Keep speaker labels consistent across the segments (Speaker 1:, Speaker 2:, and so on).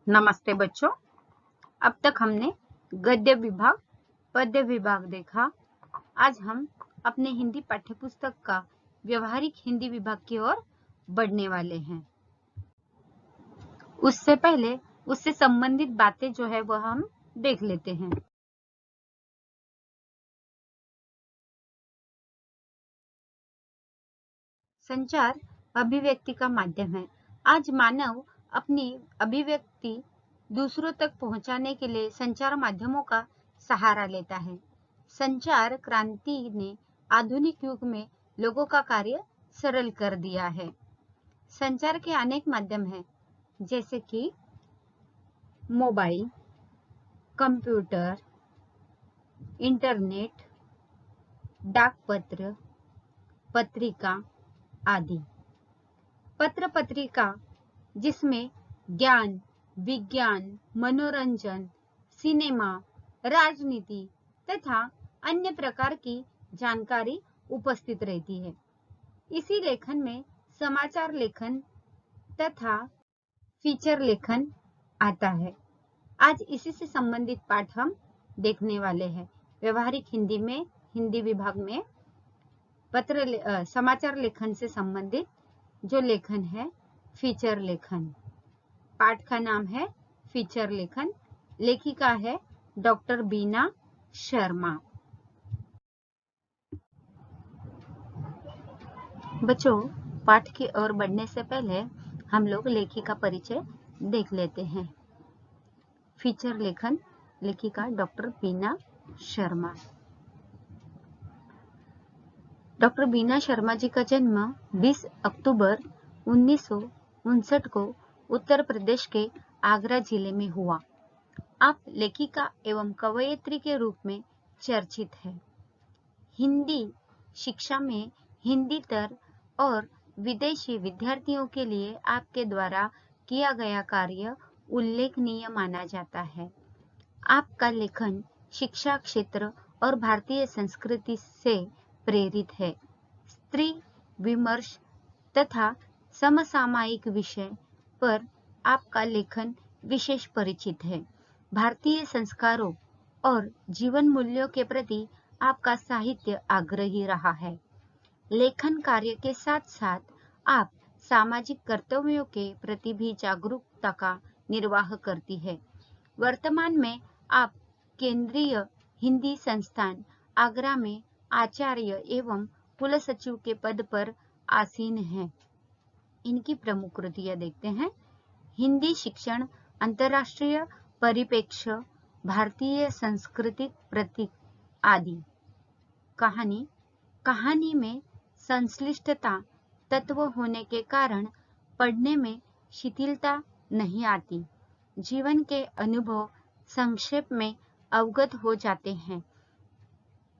Speaker 1: नमस्ते बच्चों। अब तक हमने गद्य विभाग, पद्य विभाग देखा। आज हम अपने हिंदी पाठ्यपुस्तक का व्यवहारिक हिंदी विभाग की ओर बढ़ने वाले हैं। उससे पहले उससे संबंधित बातें जो है वह हम देख लेते हैं। संचार अभिव्यक्ति का माध्यम है। आज मानव अपनी अभिव्यक्ति दूसरों तक पहुंचाने के लिए संचार माध्यमों का सहारा लेता है। संचार क्रांति ने आधुनिक युग में लोगों का कार्य सरल कर दिया है। संचार के अनेक माध्यम हैं, जैसे कि मोबाइल, कंप्यूटर, इंटरनेट, डाकपत्र, पत्रिका आदि। पत्र पत्रिका जिसमें ज्ञान, विज्ञान, मनोरंजन, सिनेमा, राजनीति तथा अन्य प्रकार की जानकारी उपस्थित रहती है। इसी लेखन में समाचार लेखन तथा फीचर लेखन आता है। आज इसी से संबंधित पाठ हम देखने वाले हैं। व्यवहारिक हिंदी में, हिंदी विभाग में समाचार लेखन से संबंधित जो लेखन है फीचर लेखन। पाठ का नाम है फीचर लेखन। लेखिका है डॉक्टर बीना शर्मा। बच्चों, पाठ की ओर बढ़ने से पहले हम लोग लेखिका परिचय देख लेते हैं। फीचर लेखन, लेखिका डॉक्टर बीना शर्मा। डॉक्टर बीना शर्मा जी का जन्म 20 अक्टूबर 1959 को उत्तर प्रदेश के आगरा जिले में हुआ। आप लेखिका एवं कवयित्री के रूप में चर्चित है। हिंदी शिक्षा में हिंदीतर और विदेशी विद्यार्थियों के लिए आपके द्वारा किया गया कार्य उल्लेखनीय माना जाता है। आपका लेखन शिक्षा क्षेत्र और भारतीय संस्कृति से प्रेरित है। स्त्री विमर्श तथा समसामयिक विषय पर आपका लेखन विशेष परिचित है। भारतीय संस्कारों और जीवन मूल्यों के प्रति आपका साहित्य आग्रही रहा है। लेखन कार्य के साथ साथ आप सामाजिक कर्तव्यों के प्रति भी जागरूकता का निर्वाह करती है। वर्तमान में आप केंद्रीय हिंदी संस्थान आगरा में आचार्य एवं कुलसचिव के पद पर आसीन हैं। इनकी प्रमुख कृतियां देखते हैं। हिंदी शिक्षण, अंतर्राष्ट्रीय परिप्रेक्ष्य, भारतीय सांस्कृतिक प्रतीक आदि। कहानी, कहानी में संश्लिष्टता तत्व होने के कारण पढ़ने में शिथिलता नहीं आती। जीवन के अनुभव संक्षेप में अवगत हो जाते हैं।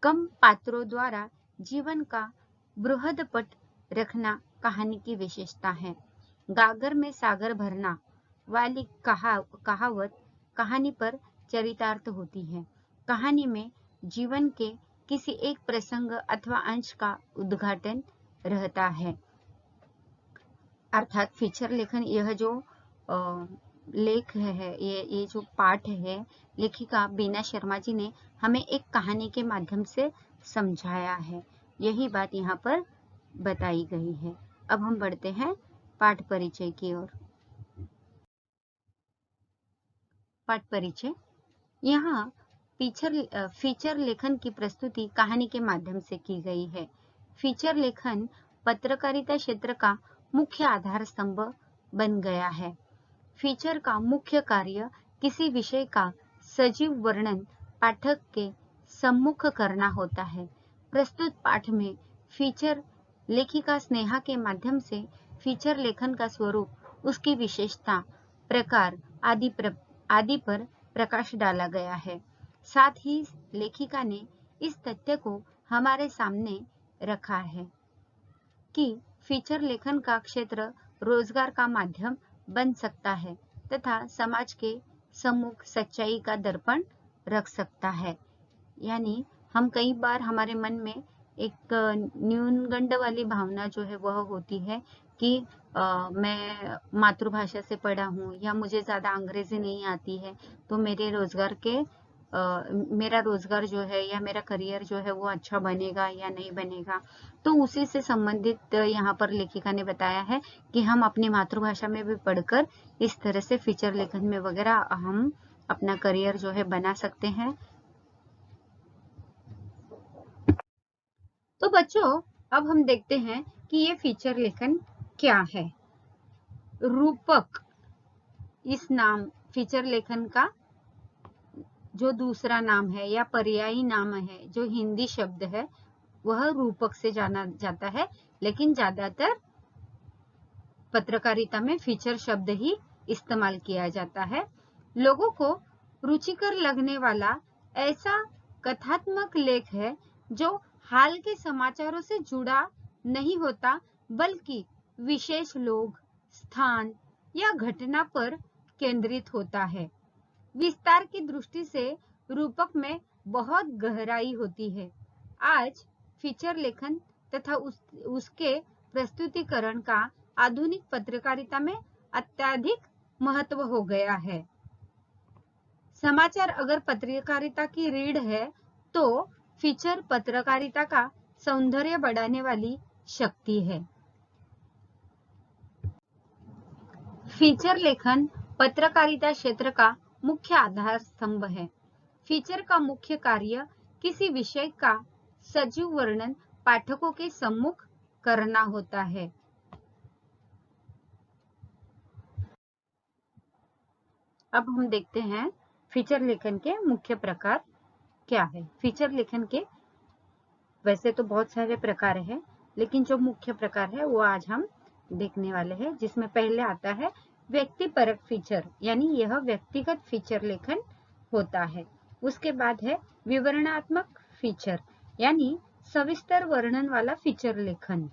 Speaker 1: कम पात्रों द्वारा जीवन का बृहदपट रखना कहानी की विशेषता है। गागर में सागर भरना वाली कहावत कहानी पर चरितार्थ होती है। कहानी में जीवन के किसी एक प्रसंग अथवा अंश का उद्घाटन रहता है। अर्थात फीचर लेखन, यह जो लेख है, ये जो पाठ है, लेखिका बीना शर्मा जी ने हमें एक कहानी के माध्यम से समझाया है। यही बात यहाँ पर बताई गई है। अब हम बढ़ते हैं पाठ परिचय की ओर। पाठ परिचय। यहाँ फीचर लेखन की प्रस्तुति कहानी के माध्यम से की गई है। फीचर लेखन पत्रकारिता क्षेत्र का मुख्य आधार स्तंभ बन गया है। फीचर का मुख्य कार्य किसी विषय का सजीव वर्णन पाठक के सम्मुख करना होता है। प्रस्तुत पाठ में फीचर लेखिका स्नेहा के माध्यम से फीचर लेखन का स्वरूप, उसकी विशेषता, प्रकार आदि पर प्रकाश डाला गया है। साथ ही लेखिका ने इस तथ्य को हमारे सामने रखा है कि फीचर लेखन का क्षेत्र रोजगार का माध्यम बन सकता है तथा समाज के सम्मुख सच्चाई का दर्पण रख सकता है। यानी हम कई बार हमारे मन में एक न्यूनगंड वाली भावना जो है वह होती है कि मैं मातृभाषा से पढ़ा हूँ या मुझे ज़्यादा अंग्रेजी नहीं आती है, तो मेरा रोजगार जो है या मेरा करियर जो है वो अच्छा बनेगा या नहीं बनेगा। तो उसी से संबंधित यहाँ पर लेखिका ने बताया है कि हम अपनी मातृभाषा में भी पढ़कर इस तरह से फीचर लेखन में वगैरह हम अपना करियर जो है बना सकते हैं। तो बच्चों, अब हम देखते हैं कि ये फीचर लेखन क्या है। रूपक, इस नाम फीचर लेखन का जो दूसरा नाम है या पर्यायी नाम है, जो हिंदी शब्द है, वह रूपक से जाना जाता है, लेकिन ज्यादातर पत्रकारिता में फीचर शब्द ही इस्तेमाल किया जाता है। लोगों को रुचिकर लगने वाला ऐसा कथात्मक लेख है जो हाल के समाचारों से जुड़ा नहीं होता, बल्कि विशेष लोग, स्थान या घटना पर केंद्रित होता है। विस्तार की दृष्टि से रूपक में बहुत गहराई होती है। आज फीचर लेखन तथा उसके प्रस्तुतिकरण का आधुनिक पत्रकारिता में अत्यधिक महत्व हो गया है। समाचार अगर पत्रकारिता की रीढ़ है, तो फीचर पत्रकारिता का सौंदर्य बढ़ाने वाली शक्ति है। फीचर लेखन पत्रकारिता क्षेत्र का मुख्य आधार स्तंभ है। फीचर का मुख्य कार्य किसी विषय का सजीव वर्णन पाठकों के सम्मुख करना होता है। अब हम देखते हैं फीचर लेखन के मुख्य प्रकार क्या है। फीचर लेखन के वैसे तो बहुत सारे प्रकार हैं, लेकिन जो मुख्य प्रकार है वो आज हम देखने वाले हैं, जिसमें पहले आता है व्यक्तिपरक फीचर, यानी यह व्यक्तिगत फीचर लेखन होता है। उसके बाद है विवरणात्मक फीचर, यानी सविस्तर वर्णन वाला फीचर लेखन।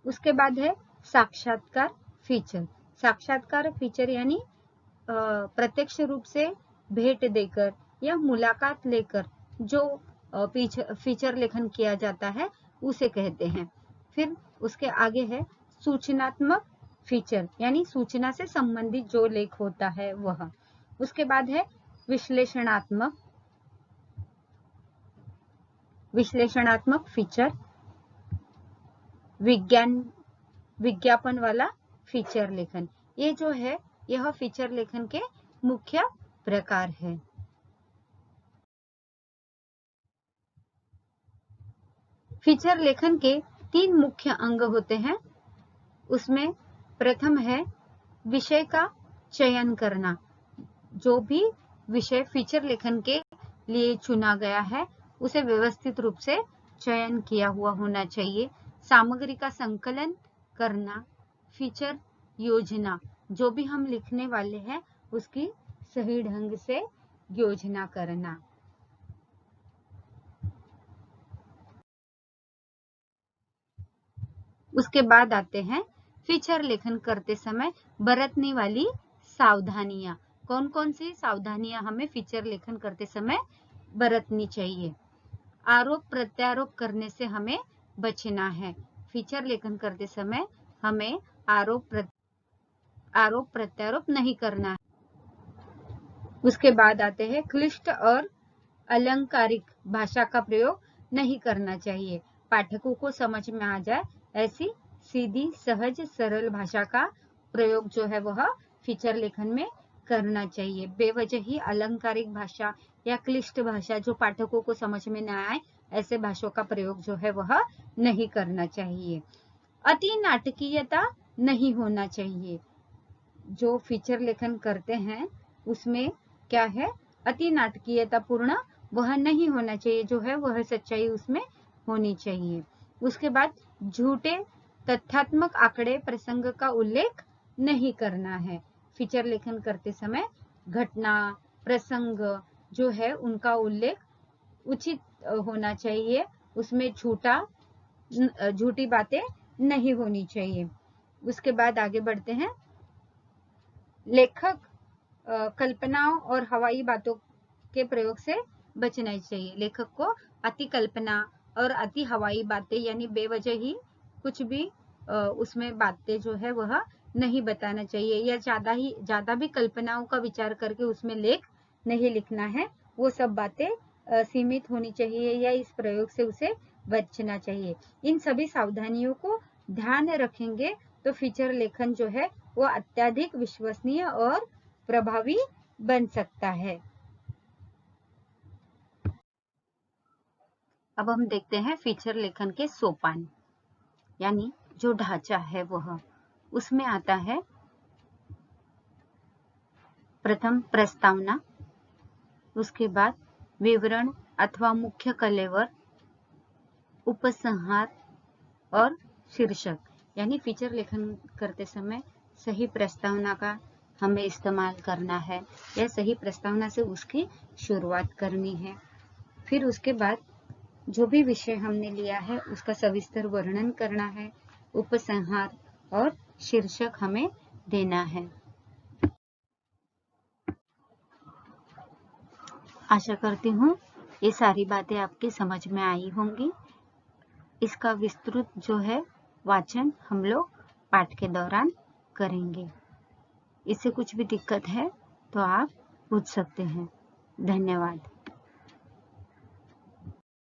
Speaker 1: उसके बाद है साक्षात्कार फीचर। साक्षात्कार फीचर यानी प्रत्यक्ष रूप से भेंट देकर या मुलाकात लेकर जो फीचर लेखन किया जाता है उसे कहते हैं। फिर उसके आगे है सूचनात्मक फीचर, यानी सूचना से संबंधित जो लेख होता है वह। उसके बाद है विश्लेषणात्मक फीचर, विज्ञापन वाला फीचर लेखन। ये जो है यह फीचर लेखन के मुख्य प्रकार है। फीचर लेखन के 3 मुख्य अंग होते हैं। उसमें प्रथम है विषय का चयन करना। जो भी विषय फीचर लेखन के लिए चुना गया है उसे व्यवस्थित रूप से चयन किया हुआ होना चाहिए। सामग्री का संकलन करना। फीचर योजना, जो भी हम लिखने वाले हैं उसकी सही ढंग से योजना करना। उसके बाद आते हैं फीचर लेखन करते समय बरतने वाली सावधानियां। कौन कौन सी सावधानियां हमें फीचर लेखन करते समय बरतनी चाहिए। आरोप प्रत्यारोप करने से हमें बचना है। फीचर लेखन करते समय हमें आरोप प्रत्यारोप नहीं करना है। उसके बाद आते हैं क्लिष्ट और अलंकारिक भाषा का प्रयोग नहीं करना चाहिए। पाठकों को समझ में आ जाए ऐसी सीधी, सहज, सरल भाषा का प्रयोग जो है वह फीचर लेखन में करना चाहिए। बेवजह ही अलंकारिक भाषा या क्लिष्ट भाषा जो पाठकों को समझ में न आए, ऐसे भाषाओं का प्रयोग जो है वह नहीं करना चाहिए। अति नाटकीयता नहीं होना चाहिए। जो फीचर लेखन करते हैं उसमें क्या है, अति नाटकीयता पूर्ण वह नहीं होना चाहिए, जो है वह सच्चाई उसमें होनी चाहिए। उसके बाद झूठे तथ्यात्मक आंकड़े प्रसंग का उल्लेख नहीं करना है। फीचर लेखन करते समय घटना प्रसंग जो है उनका उल्लेख उचित होना चाहिए। उसमें झूठी बातें नहीं होनी चाहिए। उसके बाद आगे बढ़ते हैं। लेखक कल्पनाओं और हवाई बातों के प्रयोग से बचना चाहिए। लेखक को अति कल्पना, और अति हवाई बातें यानी बेवजह ही कुछ भी उसमें बातें जो है वह नहीं बताना चाहिए, या ज्यादा भी कल्पनाओं का विचार करके उसमें लेख नहीं लिखना है। वो सब बातें सीमित होनी चाहिए या इस प्रयोग से उसे बचना चाहिए। इन सभी सावधानियों को ध्यान रखेंगे तो फीचर लेखन जो है वो अत्यधिक विश्वसनीय और प्रभावी बन सकता है। अब हम देखते हैं फीचर लेखन के सोपान, यानी जो ढांचा है वह उसमें आता है प्रथम प्रस्तावना, उसके बाद विवरण अथवा मुख्य कलेवर, उपसंहार और शीर्षक। यानी फीचर लेखन करते समय सही प्रस्तावना का हमें इस्तेमाल करना है या सही प्रस्तावना से उसकी शुरुआत करनी है। फिर उसके बाद जो भी विषय हमने लिया है उसका सविस्तर वर्णन करना है, उपसंहार और शीर्षक हमें देना है। आशा करती हूँ ये सारी बातें आपकी समझ में आई होंगी। इसका विस्तृत जो है वाचन हम लोग पाठ के दौरान करेंगे। इससे कुछ भी दिक्कत है तो आप पूछ सकते हैं। धन्यवाद।